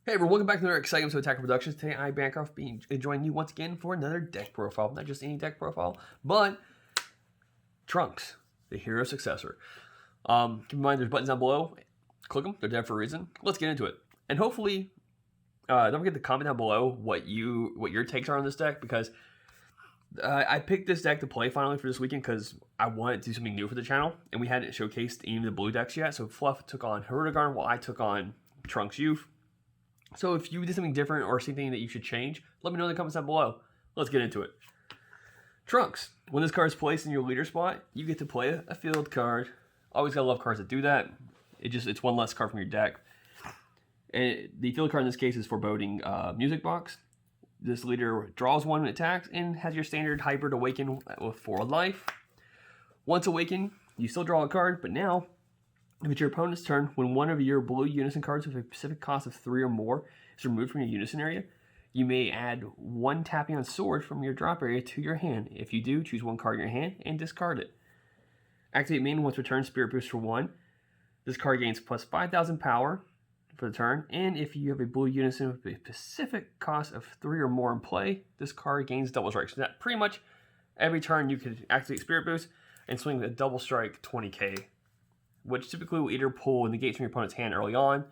Hey everyone, welcome back to another exciting episode of Attack Productions. Today I, Bancroft, being joining you once again for another deck profile. Not just any deck profile, but Trunks, the hero successor. Keep in mind there's buttons down below. Click them, they're there for a reason. Let's get into it. And hopefully, don't forget to comment down below what your takes are on this deck, because I picked this deck to play finally for this weekend because I wanted to do something new for the channel, and we hadn't showcased any of the blue decks yet. So Fluff took on Herodogarn while I took on Trunks Youth. So if you did something different or something that you should change, let me know in the comments down below. Let's get into it. Trunks. When this card is placed in your leader spot, you get to play a field card. Always gotta love cards that do that. It's one less card from your deck. And the field card in this case is Foreboding Music Box. This leader draws one and attacks and has your standard hybrid awaken with 4 life. Once awakened, you still draw a card, but now if it's your opponent's turn, when one of your blue Unison cards with a specific cost of 3 or more is removed from your Unison area, you may add 1 Tapion sword from your drop area to your hand. If you do, choose 1 card in your hand and discard it. Activate main once returned Spirit Boost for 1. This card gains plus 5,000 power for the turn, and if you have a blue Unison with a specific cost of 3 or more in play, this card gains double strike. So that pretty much every turn you can activate Spirit Boost and swing a double strike 20k. Which typically will either pull and negate from your opponent's hand early on,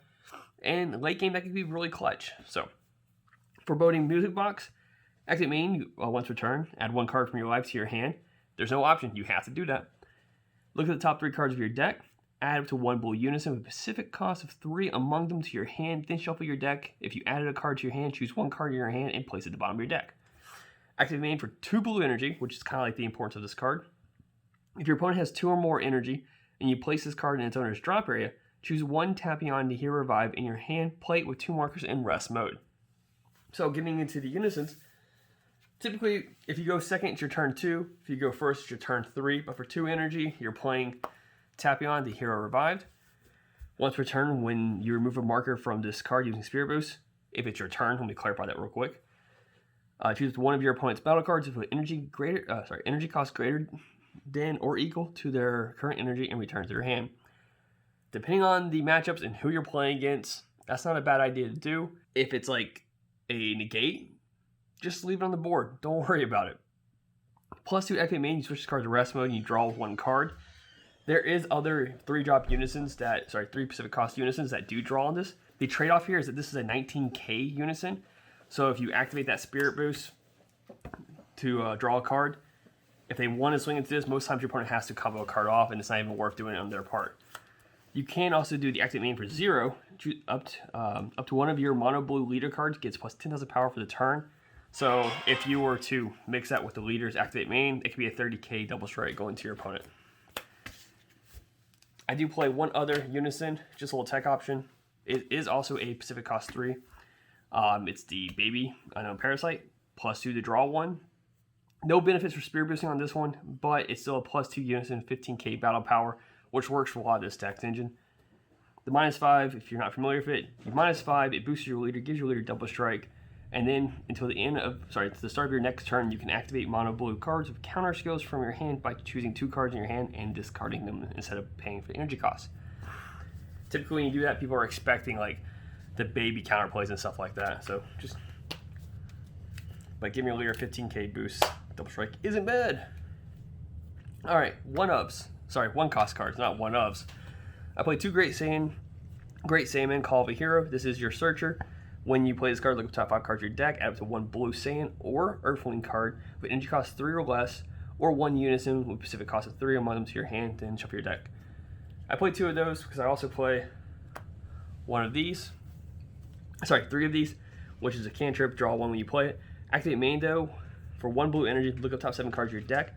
and late game that can be really clutch. So, Foreboding Music Box, activate main once returned, add 1 card from your life to your hand. There's no option, you have to do that. Look at the top 3 cards of your deck, add up to 1 blue Unison with a specific cost of 3 among them to your hand, then shuffle your deck. If you added a card to your hand, choose 1 card in your hand and place it at the bottom of your deck. Activate main for 2 blue energy, which is kind of like the importance of this card. If your opponent has 2 or more energy, and you place this card in its owner's drop area, choose 1 Tapion to Hero Revive in your hand, play it with 2 markers in rest mode. So getting into the Unisons, typically if you go second, it's your turn 2. If you go first, it's your turn 3. But for 2 energy, you're playing Tapion, the Hero Revived. Once returned, when you remove a marker from this card using Spirit Boost, if it's your turn, let me clarify that real quick. Choose 1 of your opponent's battle cards with energy cost greater than or equal to their current energy and return to their hand. Depending on the matchups and who you're playing against, that's not a bad idea to do. If it's like a negate, just leave it on the board. Don't worry about it. Plus 2 activate main, you switch this card to rest mode and you draw 1 card. There is other 3-drop Unisons 3 specific cost Unisons that do draw on this. The trade-off here is that this is a 19k Unison. So if you activate that Spirit Boost to draw a card, if they want to swing into this, most times your opponent has to combo a card off, and it's not even worth doing it on their part. You can also do the activate main for 0. Up to 1 of your mono blue leader cards gets plus 10,000 power for the turn. So if you were to mix that with the leader's activate main, it could be a 30k double strike going to your opponent. I do play 1 other Unison, just a little tech option. It is also a Pacific cost 3. It's the Baby Parasite, plus 2 to draw 1. No benefits for Spirit Boosting on this one, but it's still a plus 2 Unison, 15k battle power, which works for a lot of this deck's engine. The -5, if you're not familiar with it, you -5, it boosts your leader, gives your leader double strike, and then until to the start of your next turn, you can activate mono blue cards with counter skills from your hand by choosing 2 cards in your hand and discarding them instead of paying for the energy costs. Typically when you do that, people are expecting like the baby counterplays and stuff like that, so just by giving your leader a 15k boost, double strike isn't bad. Alright, 1 cost cards, not 1-ofs. I play 2 Great Saiyaman, Call of a Hero. This is your searcher. When you play this card, look at the top 5 cards of your deck, add up to 1 blue Saiyan or Earthling card with energy cost 3 or less, or 1 Unison with specific cost of 3 among them to your hand, then shuffle your deck. I play 2 of those because I also play 3 of these, which is a cantrip, draw 1 when you play it. Activate main though, for 1 blue energy, look up top 7 cards of your deck.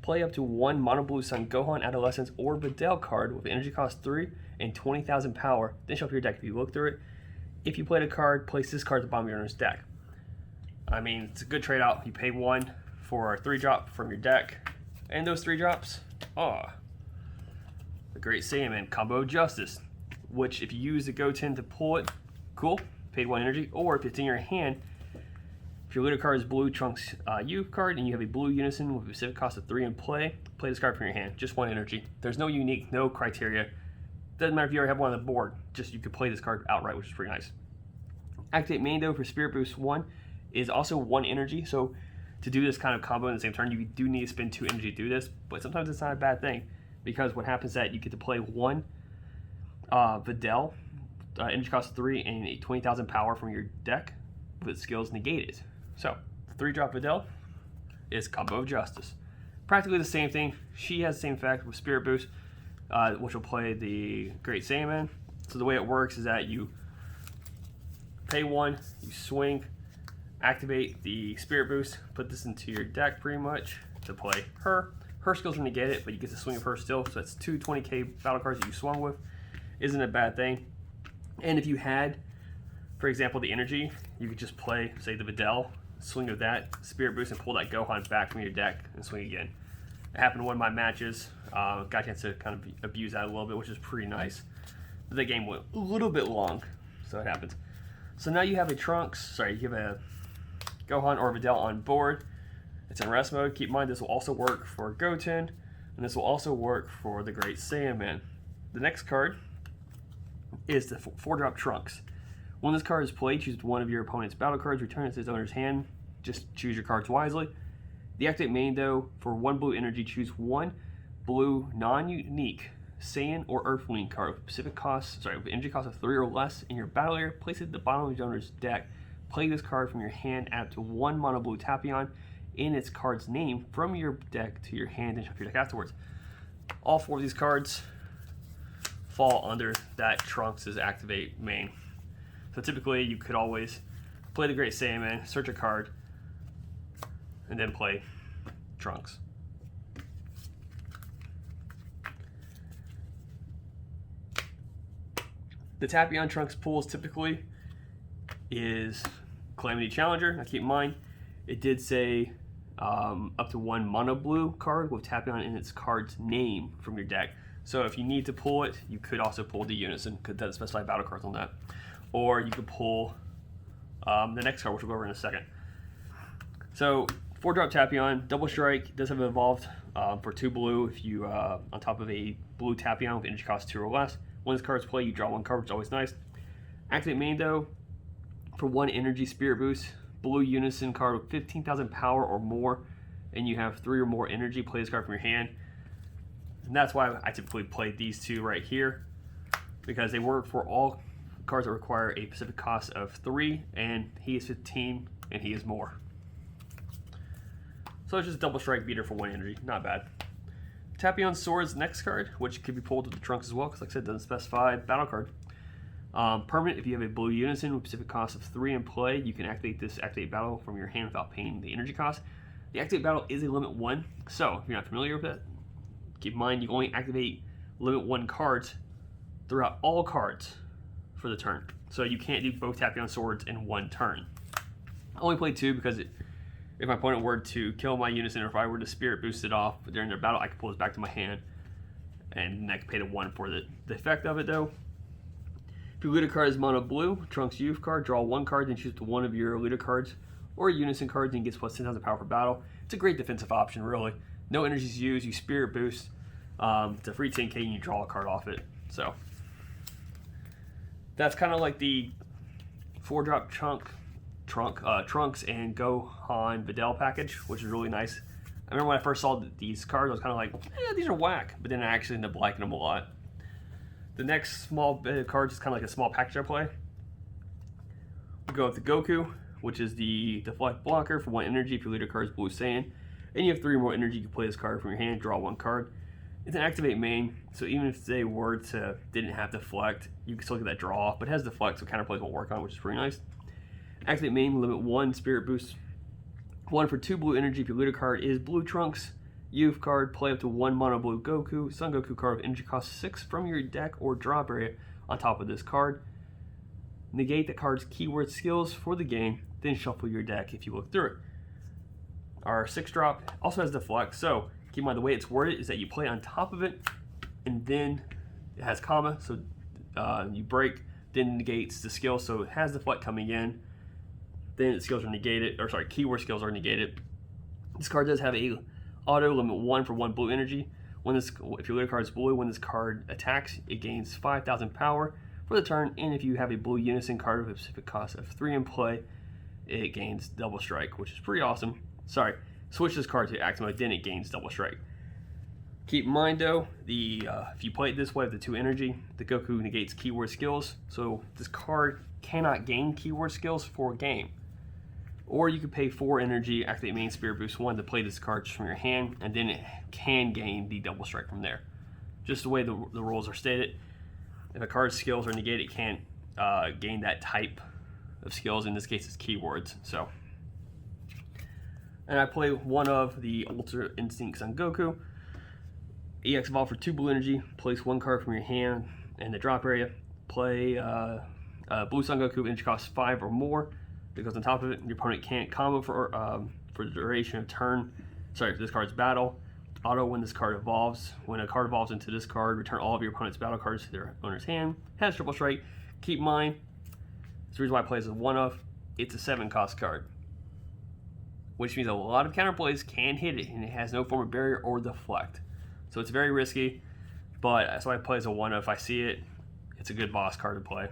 Play up to 1 mono blue Son Gohan, Adolescence, or Videl card with energy cost 3 and 20,000 power. Then shuffle your deck if you look through it. If you played a card, place this card at the bottom of your owner's deck. I mean, it's a good trade out. You pay 1 for a 3-drop from your deck. And those 3 drops, the Great Saiyaman Combo Justice, which if you use the Goten to pull it, cool, paid 1 energy. Or if it's in your hand, if your leader card is blue Trunks U card and you have a blue Unison with a specific cost of 3 in play this card from your hand. Just 1 energy. There's no unique, no criteria. Doesn't matter if you already have 1 on the board. Just you could play this card outright, which is pretty nice. Activate main though for Spirit Boost 1 is also 1 energy, so to do this kind of combo in the same turn, you do need to spend 2 energy to do this, but sometimes it's not a bad thing, because what happens is that you get to play 1 Videl, energy cost 3, and a 20,000 power from your deck with skills negated. So, 3-drop Videl is Combo of Justice. Practically the same thing. She has the same effect with Spirit Boost, which will play the Great Saiyaman. So the way it works is that you pay 1, you swing, activate the Spirit Boost, put this into your deck pretty much to play her. Her skills are negated, but you get to swing of her still, so that's 2 20k battle cards that you swung with. Isn't a bad thing. And if you had, for example, the energy, you could just play, say, the Videl, swing of that, Spirit Boost, and pull that Gohan back from your deck and swing again. It happened in one of my matches. Got a chance to kind of abuse that a little bit, which is pretty nice. But the game went a little bit long, so it happens. So now you have a you have a Gohan or Videl on board. It's in rest mode. Keep in mind this will also work for Goten, and this will also work for the Great Saiyaman. The next card is the 4-drop Trunks. When this card is played, choose one of your opponent's battle cards, return it to its owner's hand. Just choose your cards wisely. The activate main though, for 1 blue energy, choose 1 blue non-unique Saiyan or Earthling card with with energy cost of 3 or less in your battle area. Place it at the bottom of your owner's deck. Play this card from your hand, add to 1 mono blue Tapion in its card's name from your deck to your hand and shuffle your deck afterwards. All 4 of these cards fall under that Trunks' activate main. So typically you could always play the Great Saiyaman, search a card, and then play Trunks. The Tapion Trunks pools typically is Calamity Challenger. Now keep in mind, it did say up to 1 mono blue card with Tapion in its card's name from your deck. So if you need to pull it, you could also pull the Unison, because that specify battle cards on that. Or you could pull the next card, which we'll go over in a second. So 4-drop Tapion, double strike, does have evolved for 2 blue if you on top of a blue Tapion with energy cost 2 or less. When this card's played, you draw 1 card, which is always nice. Activate main though, for 1 energy Spirit Boost, blue Unison card with 15,000 power or more, and you have 3 or more energy, play this card from your hand. And that's why I typically play these 2 right here, because they work for all cards that require a specific cost of 3, and he is 15 and he is more. So it's just a double strike beater for 1 energy, not bad. Tapion Sword's next card, which could be pulled with the Trunks as well, because like I said, it doesn't specify battle card. Permanent, if you have a blue Unison with specific cost of 3 in play, you can activate this activate battle from your hand without paying the energy cost. The activate battle is a limit 1, so if you're not familiar with it, keep in mind you can only activate limit 1 cards throughout all cards for the turn. So you can't do both Tapion Swords in 1 turn. I only play 2 because if my opponent were to kill my Unison, or if I were to Spirit Boost it off during their battle, I could pull this back to my hand, and then I could pay the 1 for the effect of it though. If your leader card is mono blue, Trunks Youth card, draw 1 card, then choose one of your leader cards or Unison cards, and gets plus 10,000 power for battle. It's a great defensive option, really. No energies used, you Spirit Boost. It's a free 10k and you draw a card off it. So that's kind of like the 4-drop Trunks and Gohan Videl package, which is really nice. I remember when I first saw these cards, I was kind of like, these are whack, but then I actually ended up liking them a lot. The next small bit of cards is kind of like a small package I play. We go with the Goku, which is the deflect blocker for 1 energy if your leader card is blue Saiyan, and you have 3 more energy, you can play this card from your hand, draw 1 card. It's an activate main, so even if they didn't have deflect, you can still get that draw off, but it has deflect, so counterplays won't work on, which is pretty nice. Activate main, limit 1 Spirit Boost, 1 for 2 blue energy if your leader card is blue Trunks Youth card, play up to 1 mono blue Goku, Son Goku card with energy cost 6 from your deck or drop area on top of this card. Negate the card's keyword skills for the game, then shuffle your deck if you look through it. Our 6-drop also has deflect, so keep in mind the way it's worded is that you play on top of it, and then it has comma, so you break, then negates the skill, so it has deflect coming in, then its skills are negated, or sorry, keyword skills are negated. This card does have a auto limit 1 for 1 blue energy. If your leader card is blue, when this card attacks, it gains 5,000 power for the turn, and if you have a blue Unison card with a specific cost of 3 in play, it gains double strike, which is pretty awesome. Sorry, switch this card to active mode, then it gains double strike. Keep in mind though, if you play it this way with the 2 energy, the Goku negates keyword skills, so this card cannot gain keyword skills for a game. Or you could pay 4 energy, activate main Spirit Boost 1 to play this card just from your hand, and then it can gain the double strike from there. Just the way the rules are stated. If a card's skills are negated, it can't gain that type of skills. In this case, it's keywords. So, and I play one of the Ultra Instincts on Goku. EX Evolve for 2 blue energy. Place 1 card from your hand in the drop area. Play Blue Sun Goku, energy costs 5 or more. It goes on top of it. Your opponent can't combo for the duration of turn. Sorry, this card's battle. Auto when this card evolves. When a card evolves into this card, return all of your opponent's battle cards to their owner's hand. Has triple strike. Keep in mind, that's the reason why I play as a 1-of. It's a 7-cost card, which means a lot of counterplays can hit it, and it has no form of barrier or deflect. So it's very risky, but that's why I play as a 1-of. If I see it, it's a good boss card to play.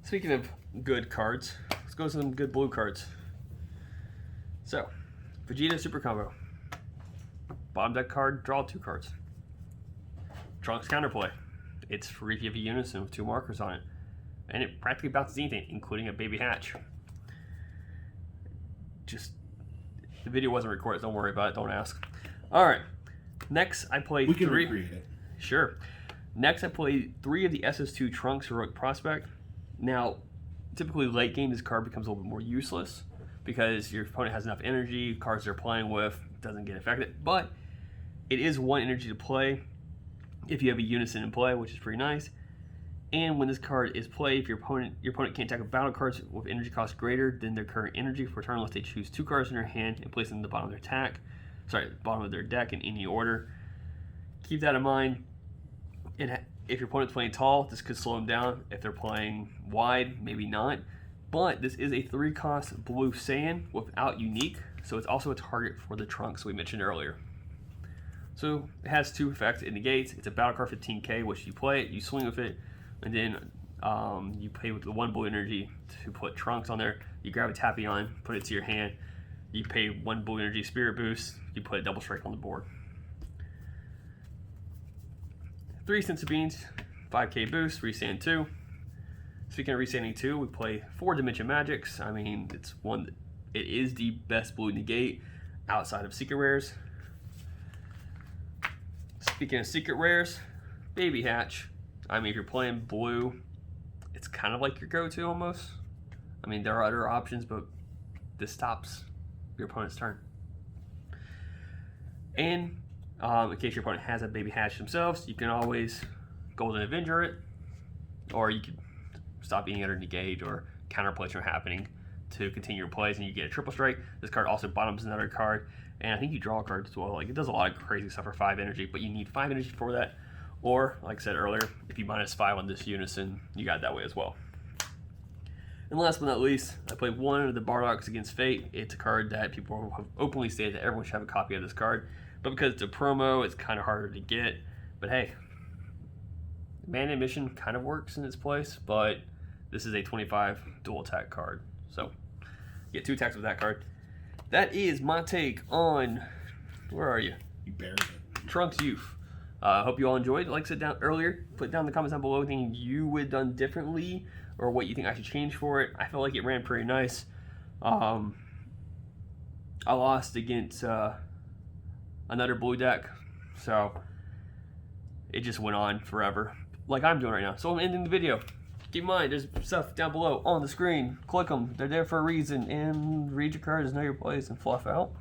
Speaking of good cards, let's go to some good blue cards. So, Vegeta Super Combo. Bottom deck card, draw 2 cards. Trunks counterplay. It's free if you have a Unison with 2 markers on it. And it practically bounces anything, including a baby hatch. Just, the video wasn't recorded, don't worry about it, don't ask. Alright, next I play 3. We can recreate it. Sure. Next I play 3 of the SS2 Trunks Heroic Prospect. Now, typically late game this card becomes a little bit more useless because your opponent has enough energy, cards they're playing with doesn't get affected, but it is 1 energy to play if you have a Unison in play, which is pretty nice. And when this card is played, if your opponent can't attack with battle cards with energy cost greater than their current energy for a turn unless they choose 2 cards in their hand and place them in the bottom of their bottom of their deck in any order. Keep that in mind. If your opponent's playing tall, this could slow them down. If they're playing wide, maybe not. But this is a 3-cost blue Saiyan without unique, so it's also a target for the Trunks we mentioned earlier. So it has 2 effects. It negates. It's a battle card 15k, which you play it, you swing with it, and then you pay with the 1 blue energy to put Trunks on there. You grab a Tapion, put it to your hand. You pay 1 blue energy Spirit Boost. You put a double strike on the board. 3 Senzu Beans, 5k boost, resand 2. Speaking of resanding 2, we play 4 Dimension Magics. I mean, it is the best blue negate outside of secret rares. Speaking of secret rares, Baby Hatch. I mean, if you're playing blue, it's kind of like your go-to almost. I mean, there are other options, but this stops your opponent's turn. And in case your opponent has a Baby Hatch themselves, you can always Golden Avenger it, or you can stop any other negate or counterplays from happening to continue your plays, and you get a triple strike. This card also bottoms another card, and I think you draw cards as well. Like, it does a lot of crazy stuff for 5 energy, but you need 5 energy for that. Or, like I said earlier, if you -5 on this Unison, you got it that way as well. And last but not least, I played 1 of the Bardock's Against Fate. It's a card that people have openly stated that everyone should have a copy of this card. But because it's a promo, it's kind of harder to get. But hey, Man Mission kind of works in its place, but this is a 25 dual attack card. So, you get 2 attacks with that card. That is my take on, where are you? You buried it. Trunks Youth. Hope you all enjoyed. Like I said earlier, put down in the comments down below anything you would have done differently or what you think I should change for it. I felt like it ran pretty nice. I lost against another blue deck, so it just went on forever, like I'm doing right now. So I'm ending the video. Keep in mind, there's stuff down below on the screen. Click them. They're there for a reason. And read your cards, know your plays, and fluff out.